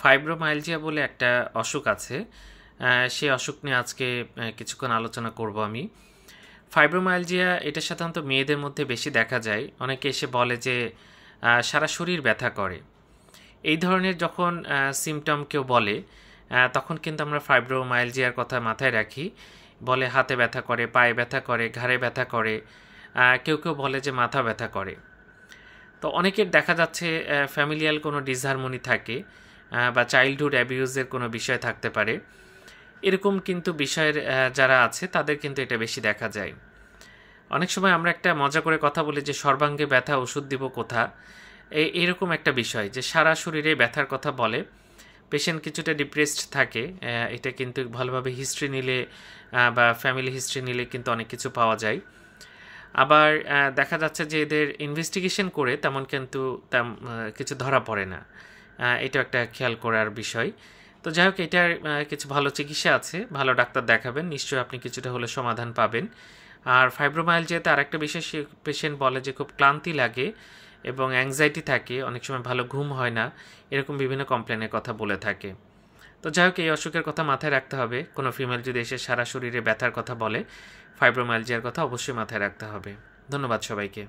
ফাইব্রোমাইলজিয়া বলে একটা অসুখ আছে। সেই অসুখ নিয়ে আজকে কিছুক্ষণ আলোচনা করব আমি। ফাইব্রোমাইলজিয়া এটা সাধারণত মেয়েদের মধ্যে বেশি দেখা যায়। অনেকে এসে বলে যে সারা শরীর ব্যথা করে। এই ধরনের যখন সিমটম কেউ বলে তখন কিন্তু আমরা ফাইব্রোমাইলজিয়ার কথা মাথায় রাখি। বলে হাতে ব্যথা করে, পায়ে ব্যথা করে, ঘাড়ে ব্যথা করে, কেউ কেউ বলে যে মাথা ব্যথা করে। তো অনেকের দেখা যাচ্ছে ফ্যামিলিয়াল কোনো ডিসহারমোনি থাকে বা চাইল্ডহুড অ্যাবিউজের কোনো বিষয় থাকতে পারে। এরকম কিন্তু বিষয়ের যারা আছে তাদের কিন্তু এটা বেশি দেখা যায়। অনেক সময় আমরা একটা মজা করে কথা বলি যে সর্বাঙ্গে ব্যথা, ওষুধ দিব কোথা, এরকম একটা বিষয় যে সারা শরীরে ব্যথার কথা বলে। পেশেন্ট কিছুটা ডিপ্রেসড থাকে, এটা কিন্তু ভালোভাবে হিস্ট্রি নিলে বা ফ্যামিলি হিস্ট্রি নিলে কিন্তু অনেক কিছু পাওয়া যায়। আবার দেখা যাচ্ছে যে এদের ইনভেস্টিগেশন করে তেমন কিন্তু কিছু ধরা পড়ে না। এটা একটা খেয়াল করার বিষয়। তো যাই হোক, এটার কিছু ভালো চিকিৎসা আছে, ভালো ডাক্তার দেখাবেন, নিশ্চয়ই আপনি কিছুটা হলে সমাধান পাবেন। আর ফাইব্রোমাইলজিয়াতে আরেকটা বিশেষ পেশেন্ট বলে যে খুব ক্লান্তি লাগে এবং অ্যাংজাইটি থাকে, অনেক সময় ভালো ঘুম হয় না, এরকম বিভিন্ন কমপ্লেনের কথা বলে থাকে। তো যাই হোক, এই অসুখের কথা মাথায় রাখতে হবে। কোনো ফিমেল যদি এসে সারা শরীরে ব্যথার কথা বলে, ফাইব্রোমাইলজিয়ার কথা অবশ্যই মাথায় রাখতে হবে। ধন্যবাদ সবাইকে।